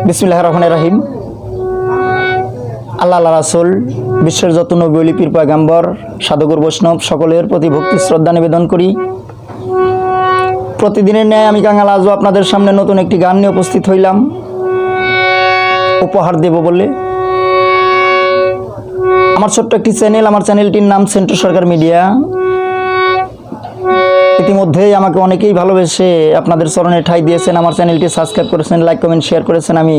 বিসমিল্লাহির রহমানির রহিম। আল্লাহ রাসূল, বিশ্বের যত নবী ওলি পীর পয়গাম্বর সাধুগুরু বৈষ্ণব সকলের প্রতি ভক্তি শ্রদ্ধা নিবেদন করি। প্রতিদিনের ন্যায় আমি কাঙ্গাল আজও আপনাদের সামনে নতুন একটি গান নিয়ে উপস্থিত হইলাম উপহার দেব বলে। আমার ছোট্ট একটি চ্যানেল, আমার চ্যানেলটির নাম সেন্টু সরকার মিডিয়া। ইতিমধ্যেই আমাকে অনেকেই ভালোবেসে আপনাদের চরণে ঠাঁই দিয়েছেন, আমার চ্যানেলটি সাবস্ক্রাইব করেছেন, লাইক কমেন্ট শেয়ার করেছেন। আমি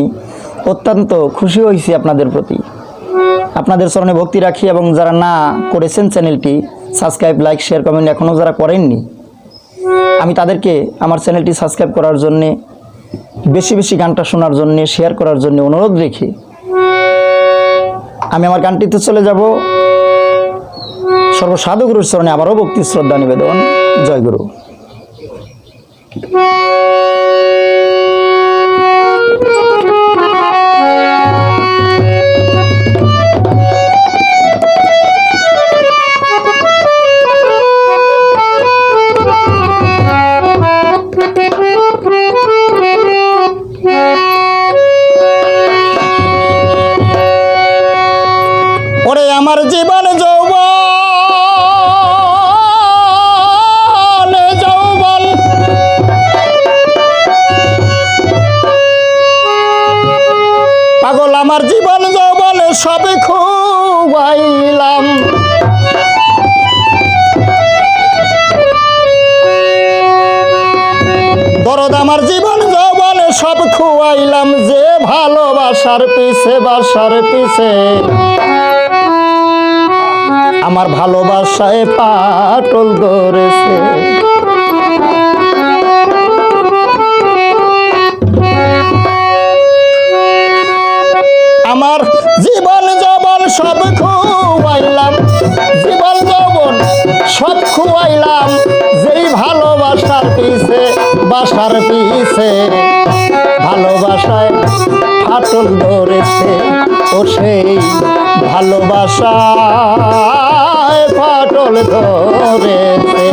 অত্যন্ত খুশি হয়েছি আপনাদের প্রতি। আপনাদের চরণে ভক্তি রাখি এবং যারা না করেছেন চ্যানেলটি সাবস্ক্রাইব, লাইক, শেয়ার, কমেন্ট এখনও যারা করেননি, আমি তাদেরকে আমার চ্যানেলটি সাবস্ক্রাইব করার জন্যে, বেশি বেশি গানটা শোনার জন্যে, শেয়ার করার জন্য অনুরোধ রেখে আমি আমার গানটিতে চলে যাব। সর্বসাধুগুরুর চরণে আবারও ভক্তি শ্রদ্ধা নিবেদন। জয় গুরু। ওরে আমার জীবন যৌবন পাগল, আমার জীবন যৌবন সবে খুয়াইলাম। দরদ আমার জীবন যৌবন সব খুয়াইলাম, যে ভালোবাসার পিছে বাসার পিছে আমার ভালোবাসায় পাটল ধরেছে। আমার জীবন যৌবন সব খুয়াইলাম, জীবন যৌবন সব খুয়াইলাম, যেই ভালোবাসার পিছে বাসার পিছে ভালোবাসায় ফাটল ধরেছে। ও সেই ভালোবাসায় ফাটল ধরেছে।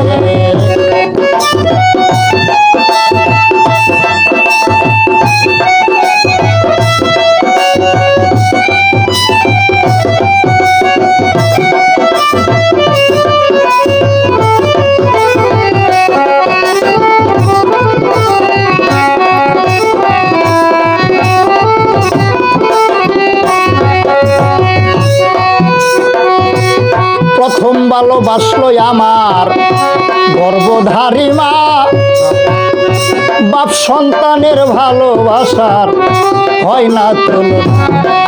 প্রথম ভালোবাসলো আমার গর্ভধারী মা, বাপ সন্তানের ভালোবাসার হয় না তুলনা।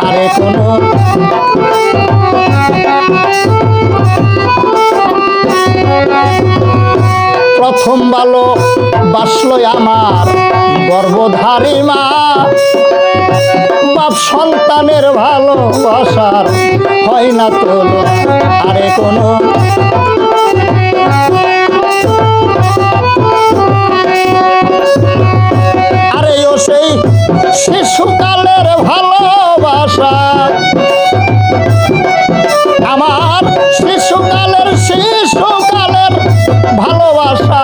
আরে কোনো প্রথম ভালোবাসলো আমার গর্ভধারী মা, বাপ সন্তানের ভালোবাসার হয় না তুলনা। আরে কোনো আরে ও সেই শিশুকালের ভালোবাসা, আমার শিশুকালের ভালোবাসা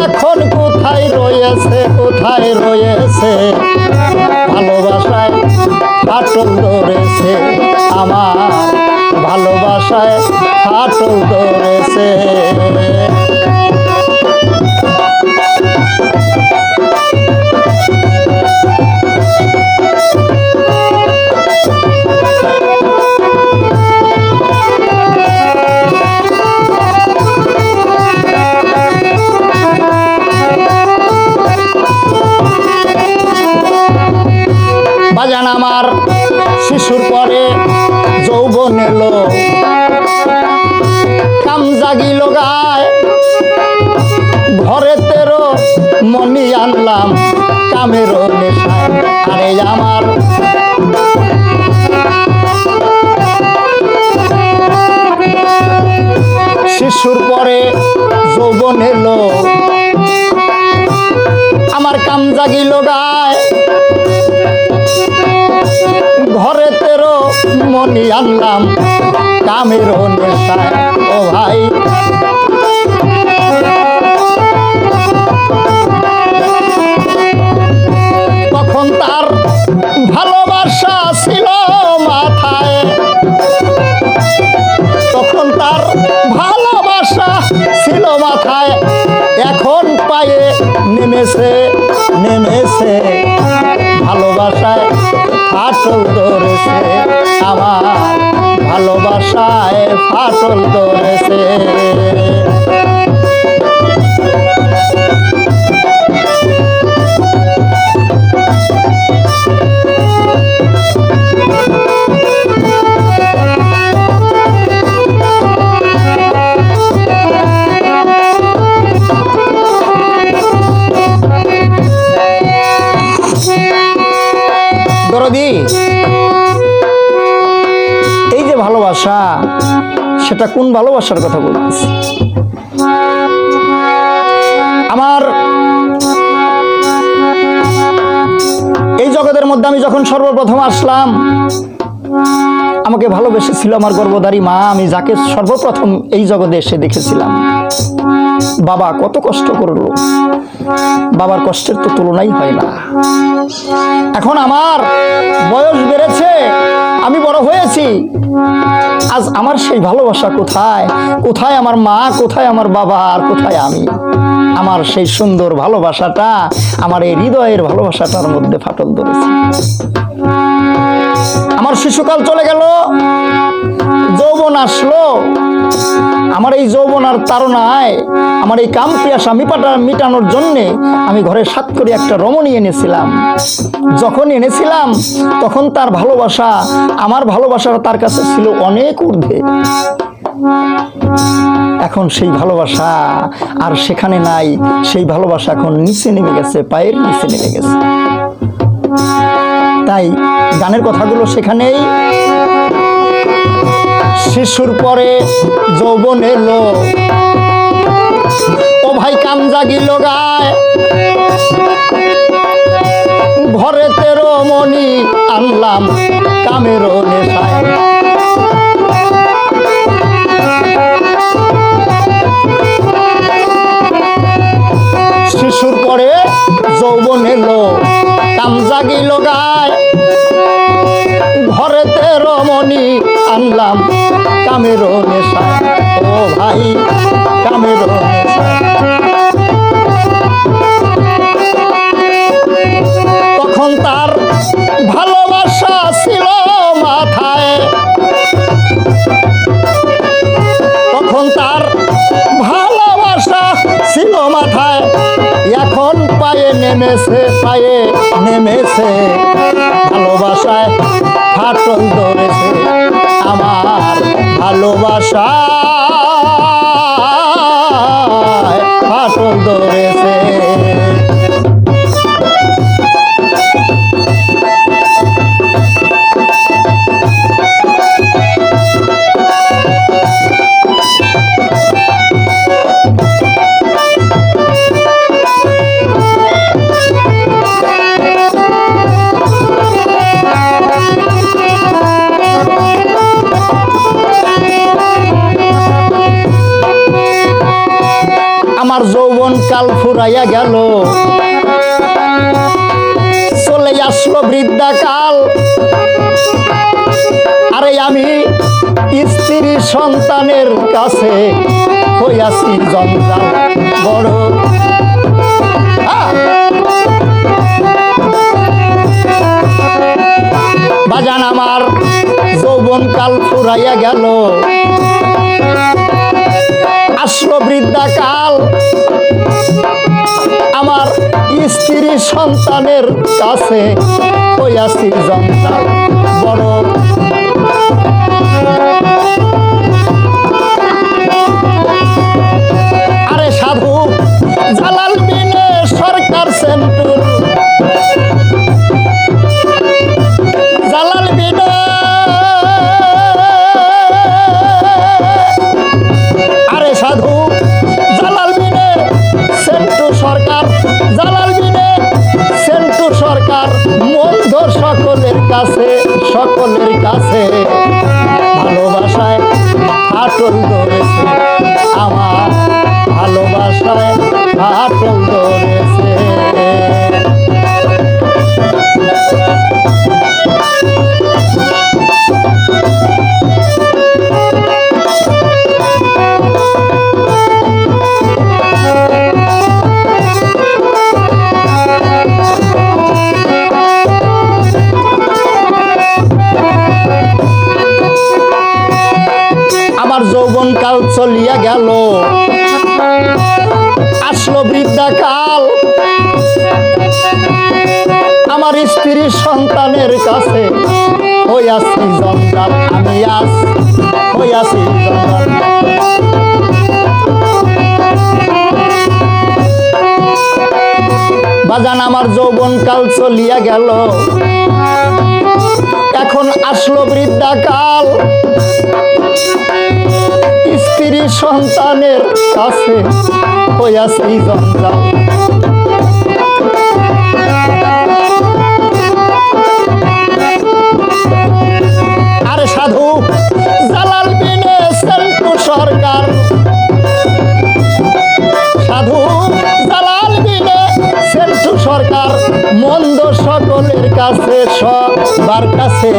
এখন কোথায় রয়েছে, কোথায় রয়েছে? ভালোবাসায় ফাটল ধরেছে, আমার ভালোবাসায় ফাটল ধরেছে। বাজান আমার শিশুর পরে যৌবন এলো, কাম জাগিল গায়, ঘরে তেরো মনি আনলাম কামের নেশায়। আরে আমার শিশুর পরে যৌবন এলো, আমার কাম জাগিল গায়, ঘরে তেরো মনি আনলাম কামের নেশায়। ও ভাই তখন তার ভালোবাসা ছিল মাথায়, তখন তার ভালোবাসা ছিল মাথায়, এখন পায়ে নেমেছে নেমেছে ভালোবাসায় ফাটল ধরেছে, আমার ভালোবাসায় ফাটল ধরেছে। দরদি, এই যে ভালোবাসা, সেটা কোন ভালোবাসার কথা বলতেছি? আমার এই জগতের মধ্যে আমি যখন সর্বপ্রথম আসলাম, আমাকে ভালোবেসেছিল আমার গর্ভধারী মা। আমি যাকে সর্বপ্রথম এই জগতে এসে দেখেছিলাম, বাবা কত কষ্ট করলো, বাবার কষ্টের তো তুলনাই হয় না। এখন আমার বয়স বেড়েছে, আমি বড় হয়েছি, আজ আমার সেই ভালোবাসা কোথায়? কোথায় আমার মা, কোথায় আমার বাবা, আর কোথায় আমি? আমার সেই সুন্দর ভালোবাসাটা, আমার এই হৃদয়ের ভালোবাসাটার মধ্যে ফাটল ধরেছে। আমার শিশুকাল চলে গেল, যৌবন আসলো। আমার এই যৌবন আর তাড়নায়, আমার এই কাম পিয়াসা মিটানোর জন্যে আমি ঘরে সাত করে একটা রমণী এনেছিলাম। যখন এনেছিলাম তখন তার ভালোবাসা, আমার ভালোবাসা তার কাছে ছিল অনেক ঊর্ধ্বে। এখন সেই ভালোবাসা আর সেখানে নাই, সেই ভালোবাসা এখন নিচে নেমে গেছে, পায়ের নিচে নেমে গেছে। তাই গানের কথাগুলো সেখানেই। শিশুর পরে যৌবন এলো, ও ভাই কাম জাগিল গায়, ঘরে 13 মণি আনলাম কামের নেশায়। শিশুর পরে যৌবন এলো, কাম জাগিল গায়, ঘরে 13 মণি আনলাম কামের নেশায়। ও ভাই কামের নেশায়। তখন তার ভালোবাসা ছিল মাথায়, তখন তার ভালোবাসা ছিল মাথায়, এখন পায়ে নেমেছে, পায়ে নেমেছে ভালোবাসায় ফাটল ধরেছে, আমার ভালোবাসায় ফাটল ধরেছে। আমার যৌবন কাল ফুরাইয়া গেল, চলে আসলো বৃদ্ধা কাল। আরে আমি স্ত্রী সন্তানের কাছে হইয়াছি জঞ্জাল বড়। বাজান আমার যৌবন কাল ফুরাইয়া গেল, আসলো বৃদ্ধা কাল। আমার স্ত্রী সন্তানের কাছে হইয়াছি জঞ্জাল বড়। আরে সাধু জালাল বিনে সরকার সেন্টুর, জালাল বিনে সাধু জালাল বিনে সেন্টু সরকার, জালাল বিনে সেন্টু সরকার, মন্দ সকলের কাছে, সকলের কাছে ভালোবাসায় ফাটল ধরেছে, আমার ভালোবাসায় ফাটল ধরেছে। চলিয়া গেল, আসলো বৃদ্ধাকাল, আমার স্ত্রী সন্তানের কাছে হইয়াছি জঞ্জাল, আমি আজ হইয়াছি জঞ্জাল। বাজান আমার যৌবনকাল চলিয়া গেল, এখন আসলো বৃদ্ধাকাল, স্ত্রী সন্তানের কাছে হইয়াছি জঞ্জাল। আরে সাধু জালাল বিনে সেন্টু সরকার, সাধু জালাল বিনে সেন্টু সরকার, মন্দ সকলের কাছে সবার কাছে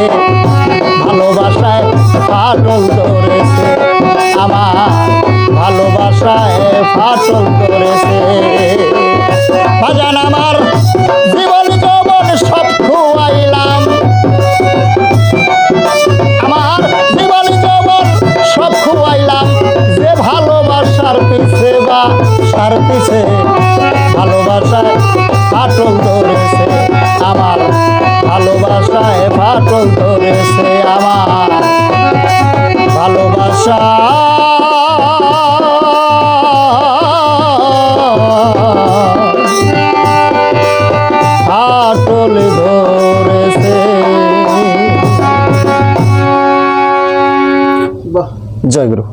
ভালোবাসায় ফাটল ধরেছে, আমার ভালোবাসায় ফাটল ধরেছে। বাজান আমার জীবন যৌবন সব খুয়াইলাম, আমার জীবন যৌবন সব খুয়াইলাম, যে ভালোবাসার পিছে বা সার পিছে ভালোবাসায় ফাটল ধরেছে, আমার ভালোবাসায় ফাটল ধরেছে, আমার ভালোবাসা ফাটল ধরেছে। জয় গুরু।